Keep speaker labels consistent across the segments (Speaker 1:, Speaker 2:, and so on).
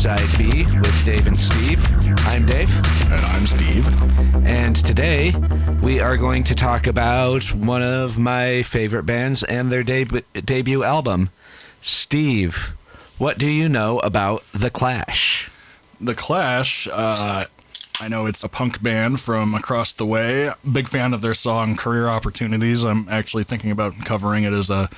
Speaker 1: SideOneSideB with Dave and Steve. I'm Dave.
Speaker 2: And I'm Steve.
Speaker 1: And today we are going to talk about one of my favorite bands and their debut album. Steve, what do you know about The Clash?
Speaker 2: The Clash, I know it's a punk band from across the way. Big fan of their song Career Opportunities. I'm actually thinking about covering it as a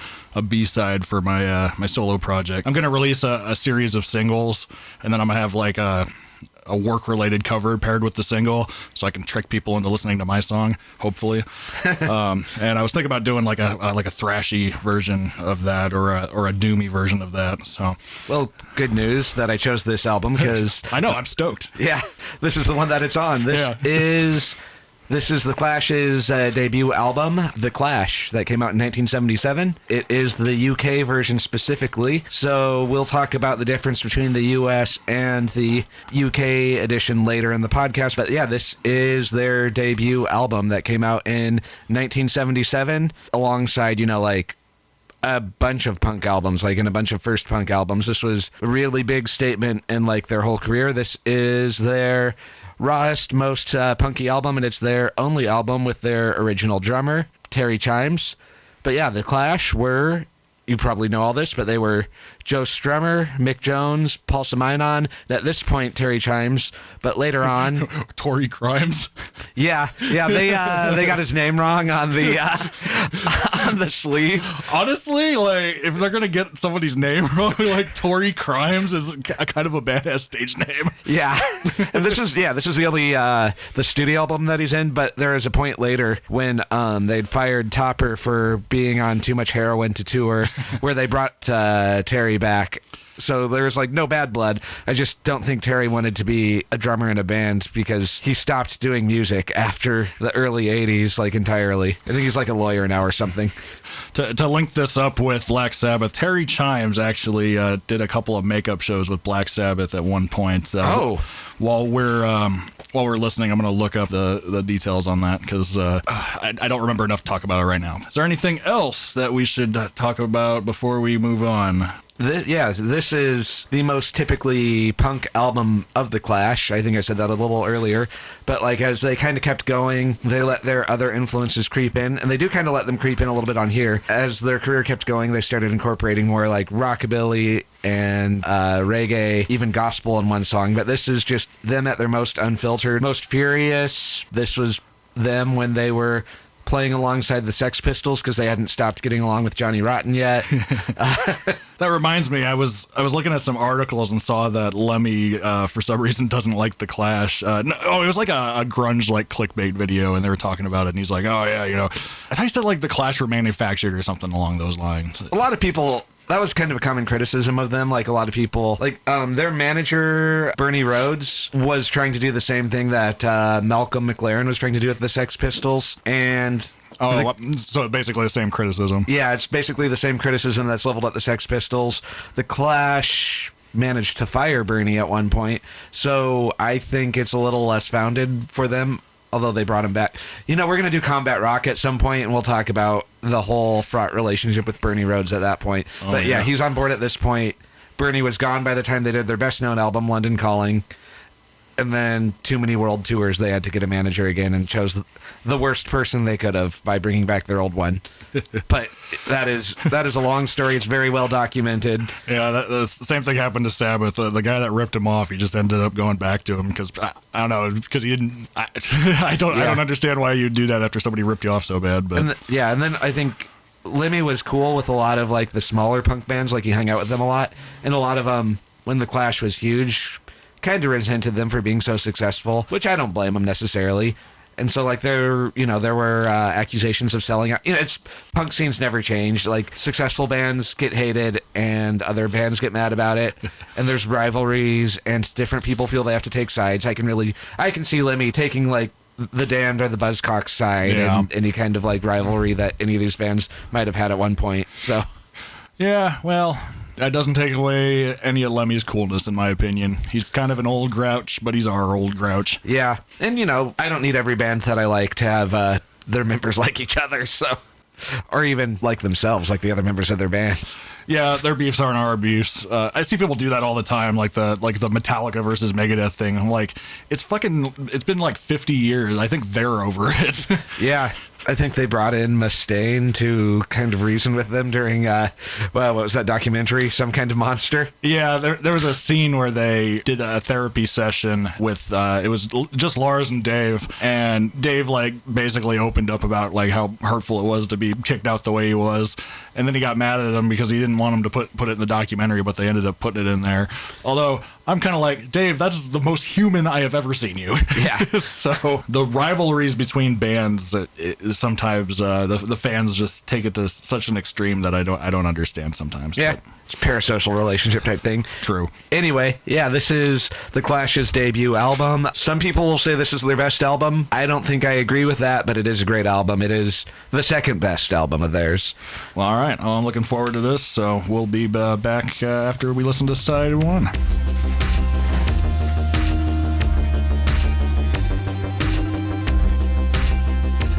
Speaker 2: B-side for my my solo project. I'm going to release a series of singles, and then I'm going to have like a work-related cover paired with the single, so I can trick people into listening to my song, hopefully. And I was thinking about doing like a thrashy version of that, or a doomy version of that. So,
Speaker 1: well, good news that I chose this album because
Speaker 2: I know I'm stoked.
Speaker 1: Yeah, this is the one that it's on. This is The Clash's debut album, The Clash, that came out in 1977. It is the UK version specifically, so we'll talk about the difference between the US and the UK edition later in the podcast. But yeah, this is their debut album that came out in 1977 alongside, like a bunch of punk albums, like in a bunch of first punk albums. This was a really big statement in like their whole career. This is their rawest, most punky album, and it's their only album with their original drummer, TERRY CHIMES. But yeah, The Clash were, you probably know all this, but they were Joe Strummer, Mick Jones, Paul Simonon, and at this point, TERRY CHIMES, but later on...
Speaker 2: TORY CRIMES?
Speaker 1: Yeah, they got his name wrong on the on the sleeve.
Speaker 2: Honestly, like, if they're gonna get somebody's name wrong, like TORY CRIMES is kind of a badass stage name.
Speaker 1: Yeah, and this is the only the studio album that he's in. But there is a point later when they'd fired Topper for being on too much heroin to tour, where they brought Terry back. So there's like no bad blood. I just don't think Terry wanted to be a drummer in a band because he stopped doing music after the early 80s, like entirely. I think he's like a lawyer now or something.
Speaker 2: To link this up with Black Sabbath, TERRY CHIMES actually did a couple of makeup shows with Black Sabbath at one point. While we're listening, I'm going to look up the details on that because I don't remember enough to talk about it right now. Is there anything else that we should talk about before we move on?
Speaker 1: This is the most typically punk album of The Clash. I think I said that a little earlier. But like as they kind of kept going, they let their other influences creep in. And they do kind of let them creep in a little bit on here. As their career kept going, they started incorporating more like rockabilly and reggae, even gospel in one song. But this is just them at their most unfiltered, most furious. This was them when they were playing alongside the Sex Pistols because they hadn't stopped getting along with Johnny Rotten yet.
Speaker 2: That reminds me, I was looking at some articles and saw that Lemmy, for some reason, doesn't like The Clash. It was like a grunge, like, clickbait video, and they were talking about it, and he's like, oh, yeah, I thought he said, like, The Clash were manufactured or something along those lines.
Speaker 1: A lot of people... That was kind of a common criticism of them. Like a lot of people, like their manager, Bernie Rhodes, was trying to do the same thing that Malcolm McLaren was trying to do with the Sex Pistols. And
Speaker 2: so basically the same criticism.
Speaker 1: Yeah, it's basically the same criticism that's leveled at the Sex Pistols. The Clash managed to fire Bernie at one point. So I think it's a little less founded for them. Although they brought him back. We're going to do Combat Rock at some point, and we'll talk about the whole fraught relationship with Bernie Rhodes at that point. But yeah, he's on board at this point. Bernie was gone by the time they did their best-known album, London Calling. And then too many world tours, they had to get a manager again and chose the worst person they could have by bringing back their old one. But that is a long story. It's very well documented.
Speaker 2: Yeah, the same thing happened to Sabbath. The guy that ripped him off, he just ended up going back to him because I don't know, because he didn't. I don't understand why you'd do that after somebody ripped you off so bad. But
Speaker 1: and then I think Lemmy was cool with a lot of like the smaller punk bands. Like he hung out with them a lot, and a lot of when the Clash was huge, kind of resented them for being so successful, which I don't blame them necessarily. And so, like, there were accusations of selling out. It's punk scene's never changed. Like, successful bands get hated, and other bands get mad about it. And there's rivalries, and different people feel they have to take sides. I can see Lemmy taking like the Damned or the Buzzcocks side, and any kind of like rivalry that any of these bands might have had at one point. So,
Speaker 2: yeah, well. That doesn't take away any of Lemmy's coolness, in my opinion. He's kind of an old grouch, but he's our old grouch.
Speaker 1: Yeah, and I don't need every band that I like to have their members like each other, so... or even like themselves, like the other members of their bands.
Speaker 2: Yeah, their beefs aren't our beefs. I see people do that all the time, like the Metallica versus Megadeth thing. I'm like, it's been like 50 years. I think they're over it.
Speaker 1: Yeah. I think they brought in Mustaine to kind of reason with them during, what was that documentary? Some Kind of Monster?
Speaker 2: Yeah, there was a scene where they did a therapy session with, it was just Lars and Dave, and Dave, like, basically opened up about, like, how hurtful it was to be kicked out the way he was, and then he got mad at him because he didn't want him to put it in the documentary, but they ended up putting it in there. Although, I'm kind of like, Dave, that's the most human I have ever seen you.
Speaker 1: Yeah.
Speaker 2: So the rivalries between bands, sometimes the fans just take it to such an extreme that I don't understand sometimes.
Speaker 1: Yeah.
Speaker 2: But.
Speaker 1: It's a parasocial relationship type thing.
Speaker 2: True.
Speaker 1: Anyway, yeah, this is The Clash's debut album. Some people will say this is their best album. I don't think I agree with that, but it is a great album. It is the second best album of theirs.
Speaker 2: Well, all right. Well, I'm looking forward to this, so we'll be back after we listen to side one.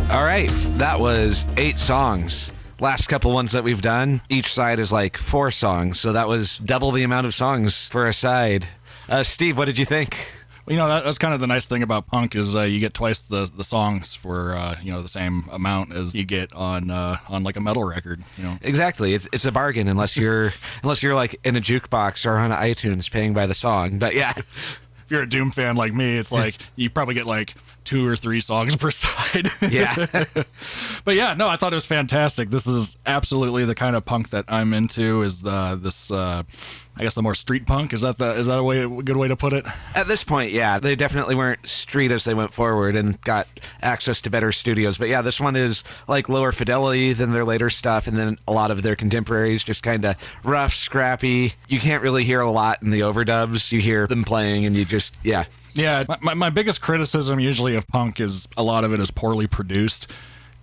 Speaker 1: All right, that was 8 songs. Last couple ones that we've done, each side is like 4 songs, so that was double the amount of songs for a side. Steve, what did you think?
Speaker 2: Well, you know, that's kind of the nice thing about punk is you get twice the songs for the same amount as you get on like a metal record. You know,
Speaker 1: exactly. It's a bargain unless you're like in a jukebox or on iTunes paying by the song. But yeah.
Speaker 2: If you're a Doom fan like me, it's like you probably get like 2 or 3 songs per side.
Speaker 1: Yeah.
Speaker 2: But yeah, no, I thought it was fantastic. This is absolutely the kind of punk that I'm into. Is I guess the more street punk. Is that a good way to put it?
Speaker 1: At this point, yeah, they definitely weren't street as they went forward and got access to better studios. But yeah, this one is like lower fidelity than their later stuff, and then a lot of their contemporaries just kind of rough, scrappy. You can't really hear a lot in the overdubs. You hear them playing, and you just yeah.
Speaker 2: Yeah, my biggest criticism usually of punk is a lot of it is poorly produced,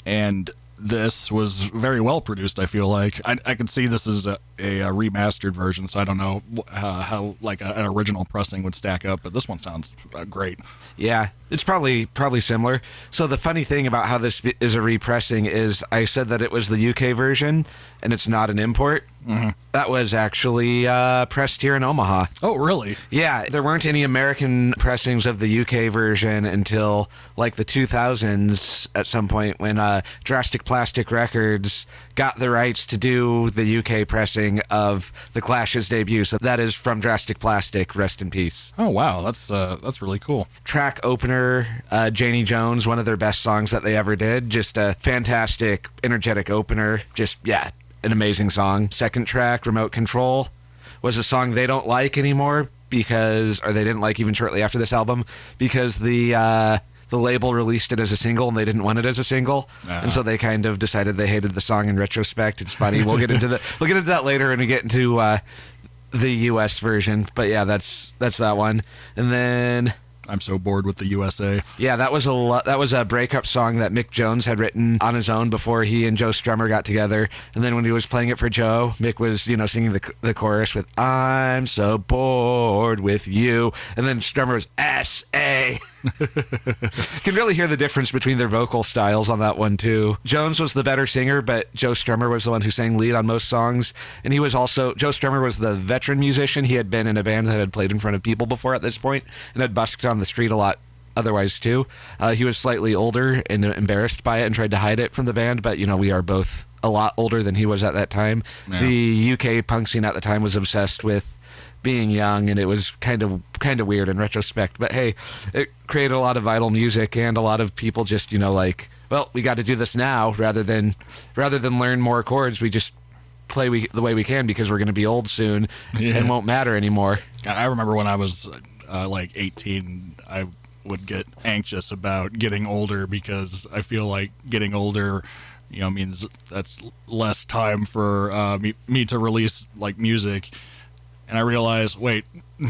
Speaker 2: and this was very well produced. I feel like I could see this as a remastered version, so I don't know how like an original pressing would stack up, but this one sounds great.
Speaker 1: Yeah, it's probably similar. So the funny thing about how this is a repressing is I said that it was the UK version, and it's not an import. Mm-hmm. That was actually pressed here in Omaha.
Speaker 2: Oh, really?
Speaker 1: Yeah, there weren't any American pressings of the UK version until like the 2000s at some point when Drastic Plastic Records got the rights to do the UK pressing of The Clash's debut. So that is from Drastic Plastic, rest in peace.
Speaker 2: Oh, wow, that's really cool.
Speaker 1: Track opener, Janie Jones, one of their best songs that they ever did. Just a fantastic, energetic opener. Just, yeah, an amazing song. Second track, Remote Control, was a song they don't like anymore because, or they didn't like even shortly after this album, because the label released it as a single and they didn't want it as a single, and so they kind of decided they hated the song in retrospect. It's funny. We'll get into that later when we get into the US version. But yeah, that's that one. And then
Speaker 2: I'm so bored with the USA.
Speaker 1: Yeah, that was a breakup song that Mick Jones had written on his own before he and Joe Strummer got together. And then when he was playing it for Joe, Mick was, singing the chorus with "I'm so bored with you," and then Strummer was S.A. You can really hear the difference between their vocal styles on that one too. Jones was the better singer, but Joe Strummer was the one who sang lead on most songs. And he was also, Joe Strummer was the veteran musician. He had been in a band that had played in front of people before at this point and had busked on the street a lot otherwise too. He was slightly older and embarrassed by it and tried to hide it from the band, but we are both a lot older than he was at that time. Yeah. The UK punk scene at the time was obsessed with being young, and it was kind of weird in retrospect, but hey, it created a lot of vital music, and a lot of people just like, well, we got to do this now rather than learn more chords. We just play the way we can because we're going to be old soon and won't matter anymore.
Speaker 2: I remember when I was like 18, I would get anxious about getting older because I feel like getting older means that's less time for me to release like music. And I realized, wait,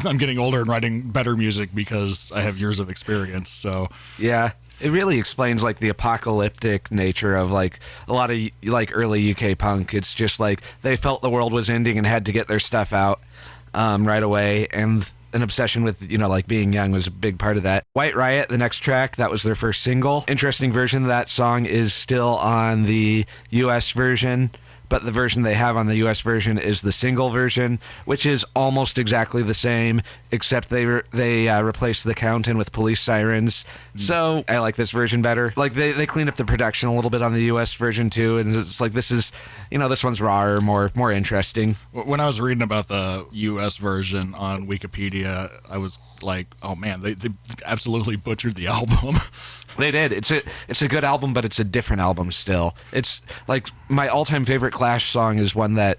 Speaker 2: I'm getting older and writing better music because I have years of experience. So
Speaker 1: yeah, it really explains like the apocalyptic nature of like a lot of like early UK punk. It's just like they felt the world was ending and had to get their stuff out right away, and an obsession with, like being young was a big part of that. White Riot, the next track, that was their first single. Interesting version of that song is still on the US version, but the version they have on the US version is the single version, which is almost exactly the same, except they replaced the count in with police sirens. So I like this version better. Like they cleaned up the production a little bit on the US version too, and it's like this is, this one's rawer, more interesting.
Speaker 2: When I was reading about the US version on Wikipedia, I was like, oh man, they absolutely butchered the album.
Speaker 1: They did. It's a good album, but it's a different album still. It's like my all-time favorite Clash song is one that,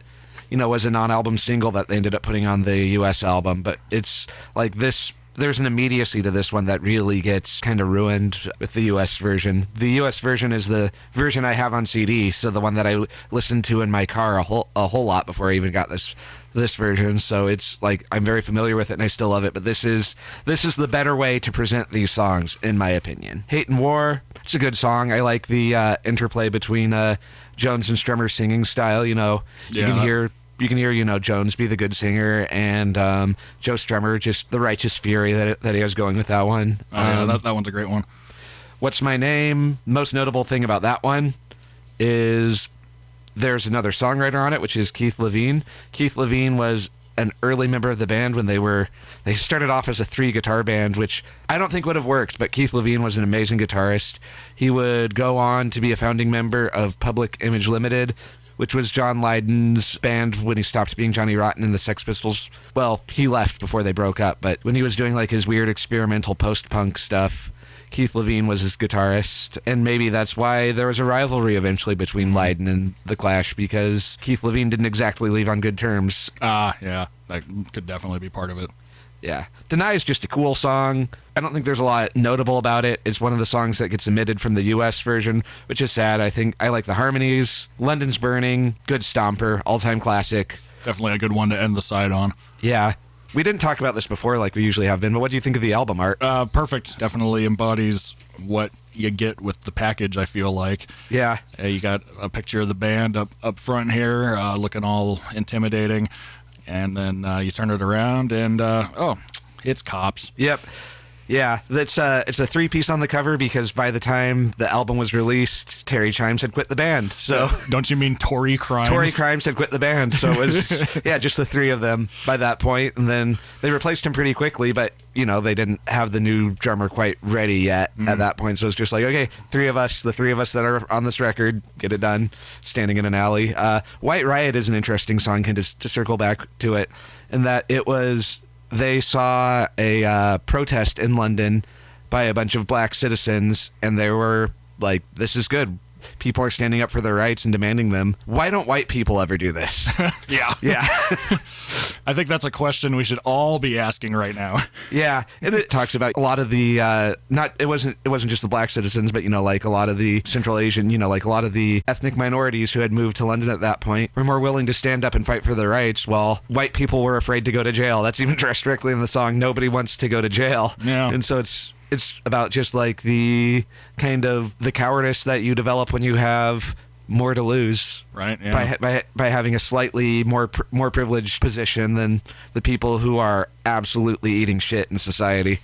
Speaker 1: was a non-album single that they ended up putting on the US album, but it's like this. There's an immediacy to this one that really gets kind of ruined with the US version. The US version is the version I have on CD, so the one that I listened to in my car a whole lot before I even got this version. So it's like I'm very familiar with it and I still love it, but this is the better way to present these songs in my opinion. Hate and War, it's a good song. I like the interplay between Jones and Strummer's singing style. You can hear Jones be the good singer and Joe Strummer just the righteous fury that he has going with that one.
Speaker 2: That one's a great one.
Speaker 1: What's My Name? Most notable thing about that one is there's another songwriter on it, which is Keith Levine. Keith Levine was an early member of the band when they started off as a 3-guitar band, which I don't think would have worked, but Keith Levine was an amazing guitarist. He would go on to be a founding member of Public Image Limited, which was John Lydon's band when he stopped being Johnny Rotten in the Sex Pistols. Well, he left before they broke up, but when he was doing like his weird experimental post-punk stuff, Keith Levine was his guitarist, and maybe that's why there was a rivalry eventually between Lydon and The Clash, because Keith Levine didn't exactly leave on good terms.
Speaker 2: Yeah, that could definitely be part of it.
Speaker 1: Yeah. Deny is just a cool song. I don't think there's a lot notable about it. It's one of the songs that gets omitted from the US version, which is sad. I think I like the harmonies. London's Burning, good stomper, all-time classic.
Speaker 2: Definitely a good one to end the side on.
Speaker 1: Yeah. We didn't talk about this before like we usually have been, but what do you think of the album art?
Speaker 2: Perfect. Definitely embodies what you get with the package, I feel like.
Speaker 1: Yeah.
Speaker 2: You got a picture of the band up front here, looking all intimidating. And then you turn it around and, it's cops.
Speaker 1: Yep. Yeah, it's a 3-piece on the cover because by the time the album was released, TERRY CHIMES had quit the band. So
Speaker 2: don't you mean TORY CRIMES?
Speaker 1: TORY CRIMES had quit the band, so it was just the 3 of them by that point, and then they replaced him pretty quickly. But they didn't have the new drummer quite ready yet at that point, so it's just like, okay, the 3 of us that are on this record, get it done, standing in an alley. White Riot is an interesting song, to circle back to it, in that it was. They saw a protest in London by a bunch of black citizens, and they were like, this is good. People are standing up for their rights and demanding them. Why don't white people ever do this?
Speaker 2: Yeah. I think that's a question we should all be asking right now.
Speaker 1: Yeah, and it talks about a lot of the it wasn't just the black citizens, but like a lot of the Central Asian, like a lot of the ethnic minorities who had moved to London at that point were more willing to stand up and fight for their rights, while white people were afraid to go to jail. That's even addressed directly in the song. Nobody wants to go to jail.
Speaker 2: Yeah.
Speaker 1: And so it's about just like the kind of the cowardice that you develop when you have more to lose,
Speaker 2: right? Yeah.
Speaker 1: By having a slightly more privileged position than the people who are absolutely eating shit in society.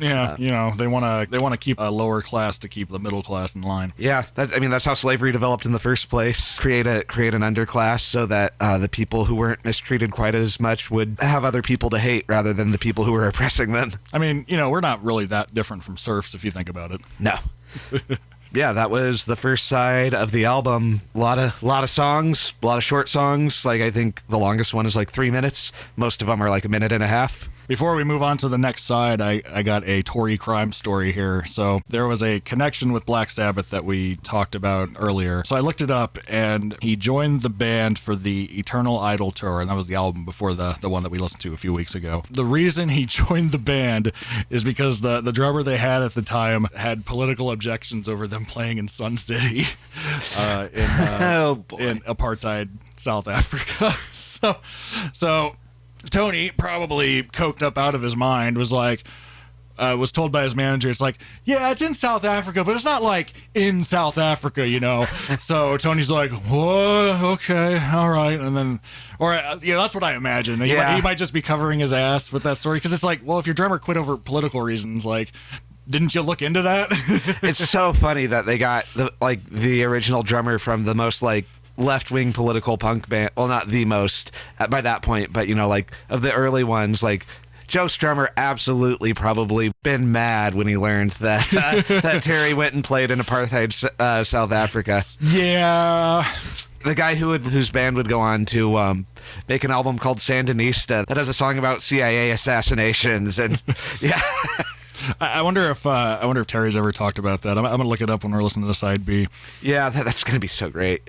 Speaker 2: Yeah, they want to keep a lower class to keep the middle class in line.
Speaker 1: Yeah, that's how slavery developed in the first place. Create an underclass so that the people who weren't mistreated quite as much would have other people to hate rather than the people who were oppressing them.
Speaker 2: I mean, we're not really that different from serfs if you think about it.
Speaker 1: No. Yeah, that was the first side of the album. A lot of songs, a lot of short songs. Like I think the longest one is like 3 minutes. Most of them are like a minute and a half.
Speaker 2: Before we move on to the next side, I got a Tory crime story here. So there was a connection with Black Sabbath that we talked about earlier. So I looked it up, and he joined the band for the Eternal Idol tour, and that was the album before the one that we listened to a few weeks ago. The reason he joined the band is because the drummer they had at the time had political objections over them playing in Sun City in apartheid South Africa. So Tony, probably coked up out of his mind, was like, was told by his manager, it's like, yeah, it's in South Africa, but it's not like in South Africa, you know. So Tony's like, what? Okay, all right. And then, or, that's what I imagine. He might just be covering his ass with that story, because it's like, well, if your drummer quit over political reasons, like, didn't you look into that?
Speaker 1: It's so funny that they got the original drummer from the most left-wing political punk band. Well, not the most by that point, but of the early ones, Joe Strummer absolutely probably been mad when he learned that that Terry went and played in apartheid South Africa.
Speaker 2: Yeah.
Speaker 1: The guy whose band would go on to make an album called Sandinista that has a song about CIA assassinations, and yeah.
Speaker 2: I wonder if Terry's ever talked about that. I'm gonna look it up when we're listening to the side B.
Speaker 1: Yeah, that's gonna be so great.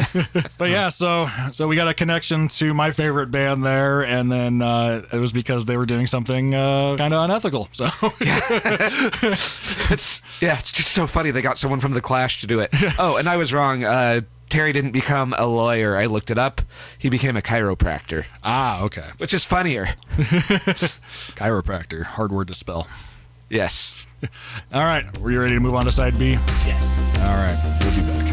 Speaker 2: But yeah, so we got a connection to my favorite band there, and then it was because they were doing something kind of unethical. So
Speaker 1: it's just so funny they got someone from the Clash to do it. Oh, and I was wrong. Terry didn't become a lawyer. I looked it up. He became a chiropractor.
Speaker 2: Ah, okay.
Speaker 1: Which is funnier.
Speaker 2: Chiropractor, hard word to spell.
Speaker 1: Yes.
Speaker 2: All right. Were you ready to move on to side B?
Speaker 1: Yes.
Speaker 2: All right. We'll be back.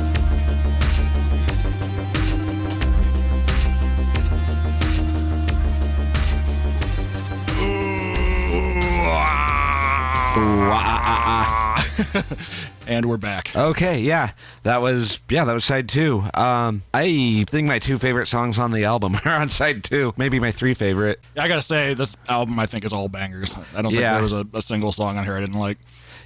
Speaker 2: And we're back.
Speaker 1: Okay, yeah. That was side 2. I think my 2 favorite songs on the album are on side 2. Maybe my 3 favorite.
Speaker 2: I gotta say, this album I think is all bangers. I don't think there was a single song on here I didn't like.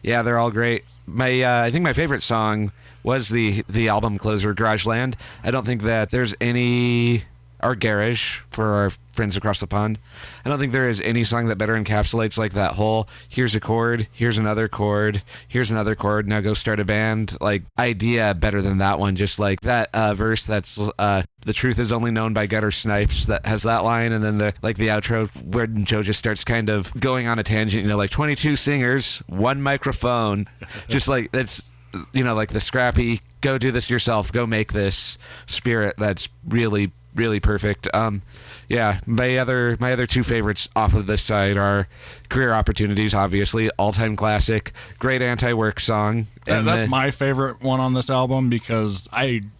Speaker 1: Yeah, they're all great. I think my favorite song was the album closer, Garageland. I don't think that there's any... Our Garage, for our friends across the pond. I don't think there is any song that better encapsulates that whole here's a chord, here's another chord, here's another chord, now go start a band idea better than that one. Just that verse that's the truth is only known by gutter snipes, that has that line, and then the outro where Joe just starts kind of going on a tangent, 22 singers, 1 microphone, just that's the scrappy go do this yourself, go make this spirit that's really perfect. My other 2 favorites off of this side are Career Opportunities, obviously, all-time classic, great anti-work song.
Speaker 2: And that's my favorite one on this album, because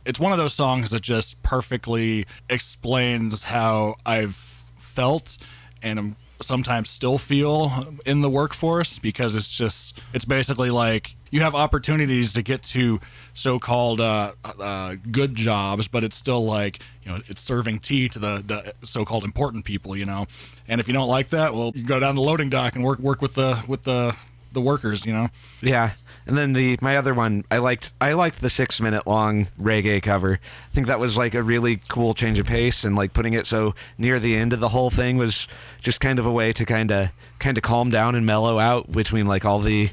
Speaker 2: it's one of those songs that just perfectly explains how I've felt and sometimes still feel in the workforce, because it's basically you have opportunities to get to so-called good jobs, but it's still it's serving tea to the so-called important people, and if you don't like that, well, you go down the loading dock and work with the workers,
Speaker 1: Yeah. And then my other one, I liked the 6-minute long reggae cover. I think that was a really cool change of pace, and putting it so near the end of the whole thing was just kind of a way to kind of calm down and mellow out between all the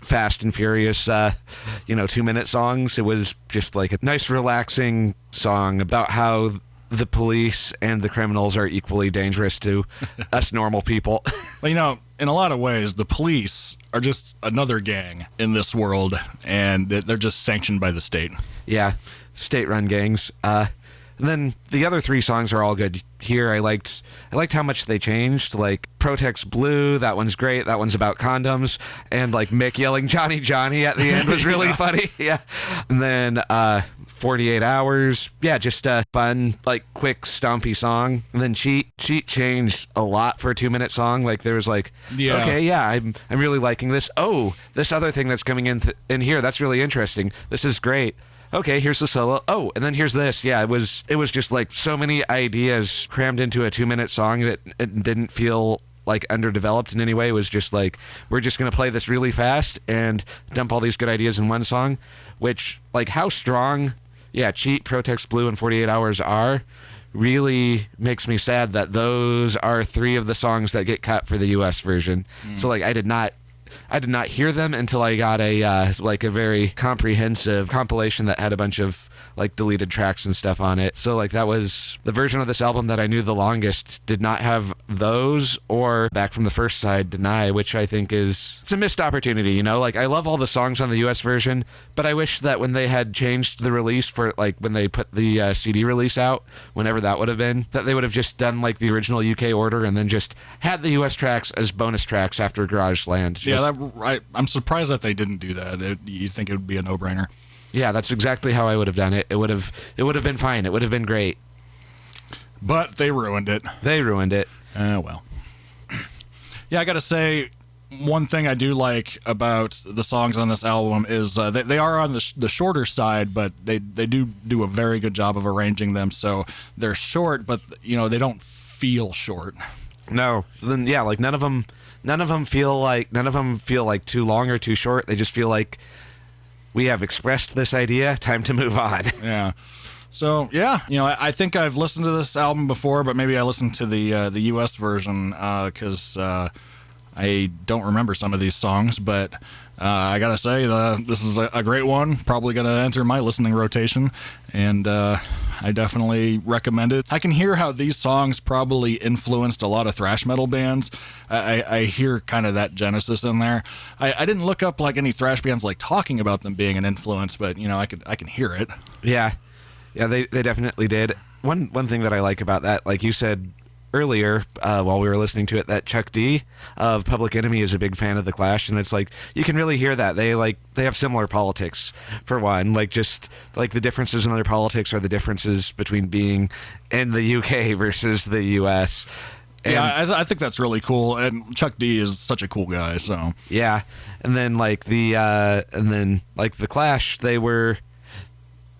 Speaker 1: fast and furious 2-minute songs. It was just a nice relaxing song about how the police and the criminals are equally dangerous to us normal people.
Speaker 2: Well, in a lot of ways, the police are just another gang in this world, and they're just sanctioned by the state.
Speaker 1: Yeah, state-run gangs. And then the other 3 songs are all good. Here, I liked how much they changed. Protex Blue, that one's great. That one's about condoms. And Mick yelling Johnny Johnny at the end was really funny. Yeah. And then 48 Hours. Yeah, just a fun, quick, stompy song. And then Cheat changed a lot for a 2-minute song. There was okay, yeah, I'm really liking this. Oh, this other thing that's coming in here, that's really interesting. This is great. Okay, here's the solo. Oh, and then here's this. Yeah, it was just so many ideas crammed into a 2-minute song that it didn't feel underdeveloped in any way. It was just we're just going to play this really fast and dump all these good ideas in one song, which how strong, Cheat, Protex Blue, and 48 Hours are, really makes me sad that those are 3 of the songs that get cut for the US version. So I did not hear them until I got a very comprehensive compilation that had a bunch of like deleted tracks and stuff on it. So like that was the version of this album that I knew the longest did not have those or Back from the First Side, Deny, which I think it's a missed opportunity, you know? Like I love all the songs on the US version, but I wish that when they had changed the release for like when they put the CD release out, whenever that would have been, that they would have just done like the original UK order and then just had the US tracks as bonus tracks after Garageland.
Speaker 2: I'm surprised that they didn't do that. You think it would be a no-brainer.
Speaker 1: Yeah, that's exactly how I would have done it. It would have been fine. It would have been great.
Speaker 2: But they ruined it.
Speaker 1: They ruined it.
Speaker 2: Well. Yeah, I got to say, one thing I do like about the songs on this album is they are on the shorter side, but they do a very good job of arranging them so they're short, but you know they don't feel short.
Speaker 1: No, then yeah, like none of them feel like too long or too short. They just feel like we have expressed this idea. Time to move on.
Speaker 2: Yeah. So yeah, you know, I think I've listened to this album before, but maybe I listened to the U.S. version because I don't remember some of these songs. But I gotta say, this is a great one. Probably gonna enter my listening rotation, and I definitely recommend it. I can hear how these songs probably influenced a lot of thrash metal bands. I hear kind of that genesis in there. I didn't look up like any thrash bands like talking about them being an influence, but you know, I can hear it.
Speaker 1: Yeah, they definitely did. One thing that I like about that, like you said earlier while we were listening to it, that Chuck D of Public Enemy is a big fan of the Clash, and it's like you can really hear that they have similar politics. For one, like just like the differences in their politics are the differences between being in the UK versus the US. And
Speaker 2: yeah, I think that's really cool, and Chuck D is such a cool guy. So
Speaker 1: yeah, and then the Clash,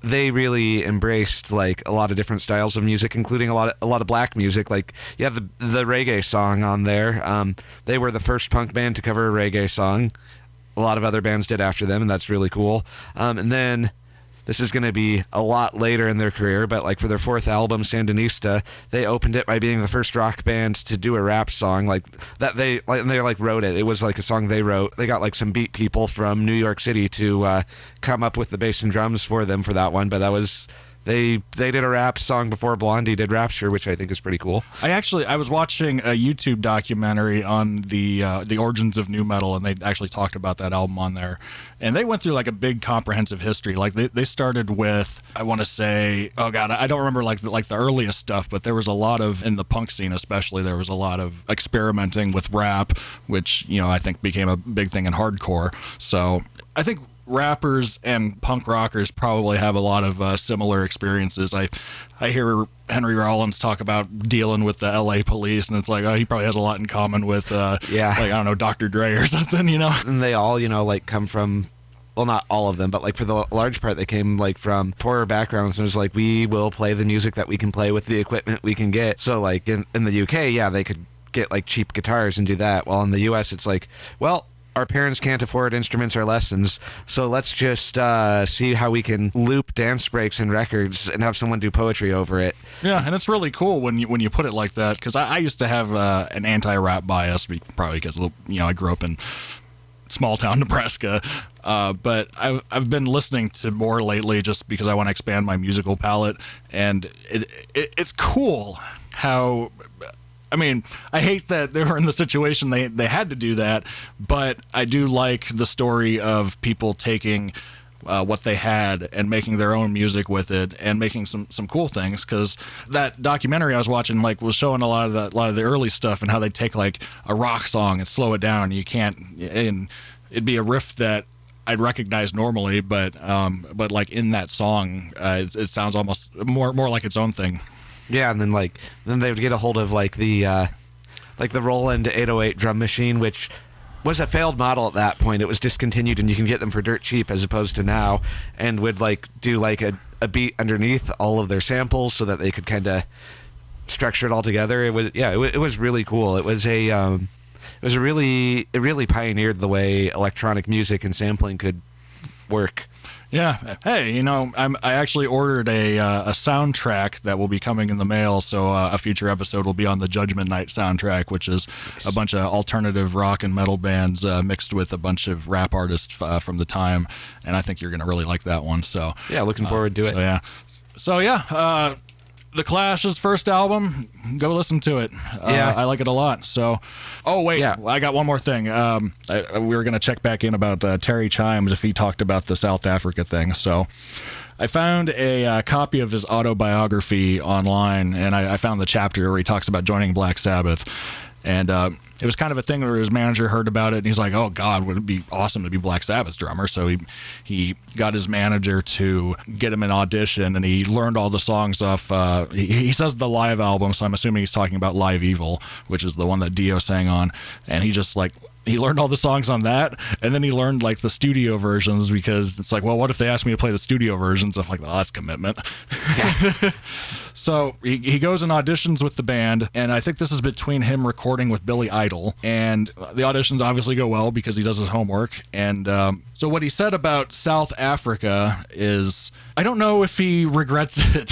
Speaker 1: they really embraced like a lot of different styles of music, including a lot of black music. Like you have the reggae song on there. They were the first punk band to cover a reggae song. A lot of other bands did after them, and that's really cool. And then this is going to be a lot later in their career, but like for their fourth album, Sandinista, they opened it by being the first rock band to do a rap song like that. They wrote it. It was like a song they wrote. They got like some beat people from New York City to come up with the bass and drums for them for that one, but that was. They did a rap song before Blondie did Rapture, which I think is pretty cool. I was watching a YouTube documentary on the origins of nu metal, and they actually talked about that album on there. And they went through like a big comprehensive history. Like they started with, I want to say, oh god, I don't remember like the earliest stuff, but there was a lot of, in the punk scene especially, there was a lot of experimenting with rap, which you know I think became a big thing in hardcore. So I think rappers and punk rockers probably have a lot of similar experiences. I hear Henry Rollins talk about dealing with the LA police, and it's like, oh, he probably has a lot in common with like, I don't know, Dr. Dre or something, you know? And they all, you know, like come from, well, not all of them, but like for the large part, they came like from poorer backgrounds, and it was like, we will play the music that we can play with the equipment we can get. So like in the UK, yeah, they could get like cheap guitars and do that. While in the US, it's like, well, our parents can't afford instruments or lessons, so let's just see how we can loop dance breaks and records and have someone do poetry over it.
Speaker 2: Yeah, and it's really cool when you put it like that, because I used to have an anti-rap bias, probably because, you know, I grew up in small town Nebraska, but I've been listening to more lately just because I want to expand my musical palette, and it's cool how... I mean, I hate that they were in the situation they had to do that, but I do like the story of people taking what they had and making their own music with it and making some cool things. Because that documentary I was watching was showing a lot of the early stuff and how they take like a rock song and slow it down. And it'd be a riff that I'd recognize normally, but like in that song, it sounds almost more like its own thing.
Speaker 1: Yeah, and then they would get a hold of like the Roland 808 drum machine, which was a failed model at that point. It was discontinued, and you can get them for dirt cheap as opposed to now, and would like do like a beat underneath all of their samples so that they could kind of structure it all together. It was really cool. It really pioneered the way electronic music and sampling could work.
Speaker 2: Yeah. Hey, you know, I actually ordered a soundtrack that will be coming in the mail. So a future episode will be on the Judgment Night soundtrack, which is a bunch of alternative rock and metal bands mixed with a bunch of rap artists from the time. And I think you're going to really like that one. So
Speaker 1: yeah, looking forward to it.
Speaker 2: So yeah. The Clash's first album, go listen to it. I like it a lot. So, oh wait, I got one more thing. We were gonna check back in about TERRY CHIMES if he talked about the South Africa thing. So, I found a copy of his autobiography online, and I found the chapter where he talks about joining Black Sabbath. And it was kind of a thing where his manager heard about it, and he's like, "Oh God, would it be awesome to be Black Sabbath's drummer?" So he got his manager to get him an audition, and he learned all the songs off. He says the live album, so I'm assuming he's talking about Live Evil, which is the one that Dio sang on. And he just he learned all the songs on that, and then he learned like the studio versions, because it's like, well, what if they asked me to play the studio versions? I'm like, oh, that's commitment. Yeah. So he goes and auditions with the band, and I think this is between him recording with Billy Idol, and the auditions obviously go well because he does his homework. And so what he said about South Africa is, I don't know if he regrets it.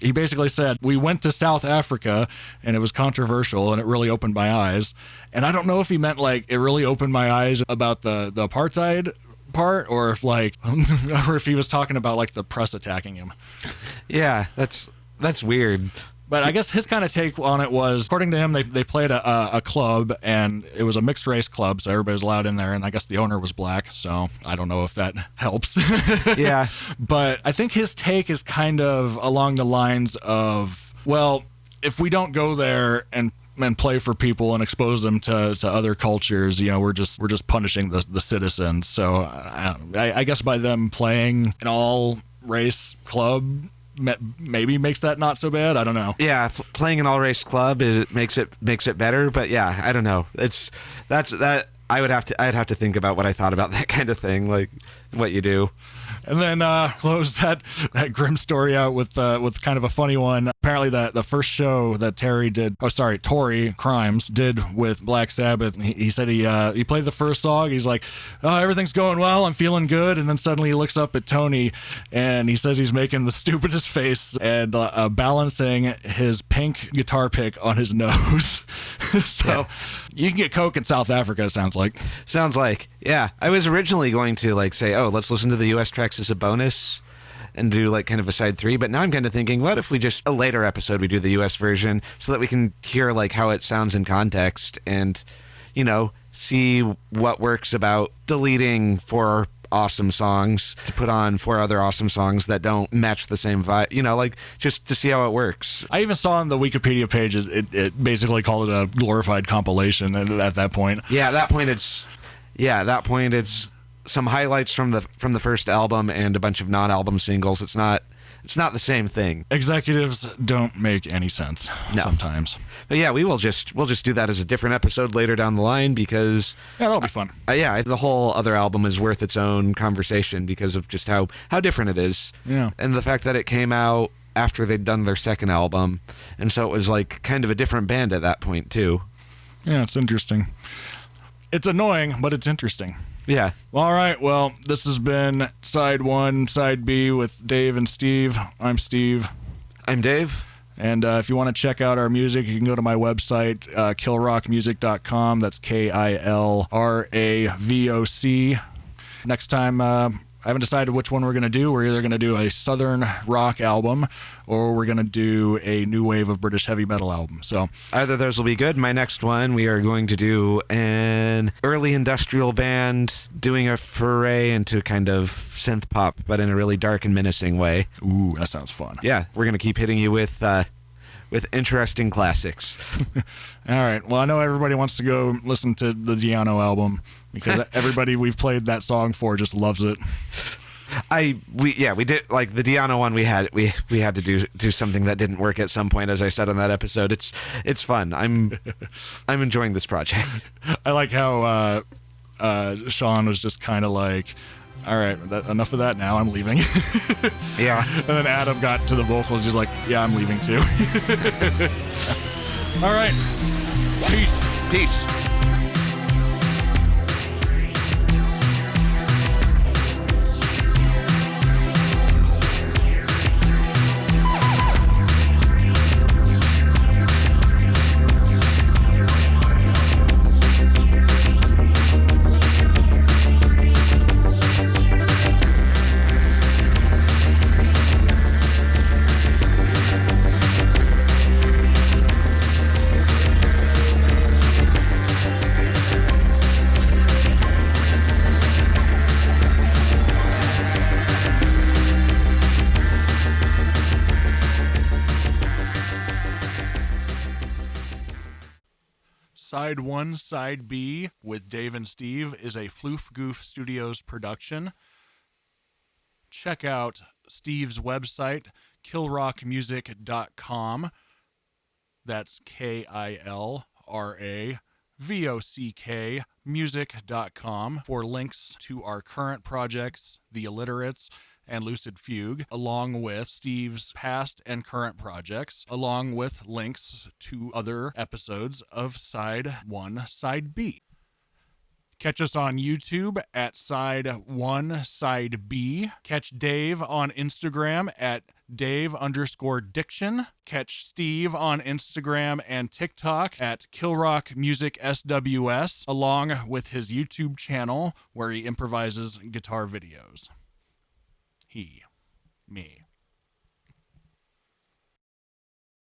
Speaker 2: He basically said, we went to South Africa, and it was controversial, and it really opened my eyes. And I don't know if he meant like it really opened my eyes about the apartheid part, or if or if he was talking about like the press attacking him.
Speaker 1: Yeah, that's weird.
Speaker 2: But I guess his kind of take on it was, according to him, they played a club, and it was a mixed race club, so everybody was allowed in there, and I guess the owner was black, so I don't know if that helps.
Speaker 1: Yeah.
Speaker 2: But I think his take is kind of along the lines of, well, if we don't go there and play for people and expose them to other cultures, you know, we're just punishing the citizens. So I guess by them playing an all race club maybe makes that not so bad. I don't know.
Speaker 1: Yeah, playing an all race club makes it better. But yeah, I don't know. I'd have to think about what I thought about that kind of thing, like what you do.
Speaker 2: And then close that grim story out with kind of a funny one. Apparently the first show that TORY CRIMES did with Black Sabbath, he said he played the first song. He's like, oh, everything's going well, I'm feeling good. And then suddenly he looks up at Tony, and he says he's making the stupidest face and balancing his pink guitar pick on his nose. So you can get coke in South Africa, it sounds like.
Speaker 1: Yeah. I was originally going to say, oh, let's listen to the US tracks as a bonus and do kind of a side 3, but now I'm kind of thinking, what if we just, a later episode, we do the US version so that we can hear how it sounds in context and, see what works about deleting 4 awesome songs to put on 4 other awesome songs that don't match the same vibe, just to see how it works.
Speaker 2: I even saw on the Wikipedia page, it basically called it a glorified compilation at that point.
Speaker 1: Yeah, at that point it's some highlights from the first album and a bunch of non-album singles. It's not the same thing. Executives
Speaker 2: don't make any sense sometimes.
Speaker 1: But yeah, we'll just do that as a different episode later down the line, because
Speaker 2: that'll be fun.
Speaker 1: The whole other album is worth its own conversation because of just how different it is.
Speaker 2: Yeah.
Speaker 1: And the fact that it came out after they'd done their second album, and so it was kind of a different band at that point too.
Speaker 2: Yeah, it's interesting. It's annoying, but it's interesting.
Speaker 1: Yeah.
Speaker 2: All right. Well, this has been Side 1, Side B with Dave and Steve. I'm Steve.
Speaker 1: I'm Dave.
Speaker 2: And if you want to check out our music, you can go to my website, killrockmusic.com. That's KILRAVOC. Next time, I haven't decided which one we're going to do. We're either going to do a Southern rock album, or we're going to do a new wave of British heavy metal album. So
Speaker 1: either of those will be good. My next one, we are going to do an early industrial band doing a foray into kind of synth pop, but in a really dark and menacing way.
Speaker 2: Ooh, that sounds fun.
Speaker 1: Yeah, we're going to keep hitting you with interesting classics.
Speaker 2: All right. Well, I know everybody wants to go listen to the Diano album, because everybody we've played that song for just loves it.
Speaker 1: We did, the Diano one. We had to do something that didn't work at some point, as I said on that episode. It's fun. I'm enjoying this project.
Speaker 2: I like how Sean was just kind of like, all right, enough of that now, I'm leaving.
Speaker 1: Yeah.
Speaker 2: And then Adam got to the vocals, he's like, yeah, I'm leaving too. All right. Peace. Side One, Side B with Dave and Steve is a Floof Goof Studios production. Check out Steve's website, killrockmusic.com. That's KILRAVOCK music.com for links to our current projects, The Illiterates and Lucid Fugue, along with Steve's past and current projects, along with links to other episodes of Side 1, Side B. Catch us on YouTube at SideOneSideB. Catch Dave on Instagram at Dave_Diction. Catch Steve on Instagram and TikTok at KillRockMusicSWS, along with his YouTube channel where he improvises guitar videos. Me.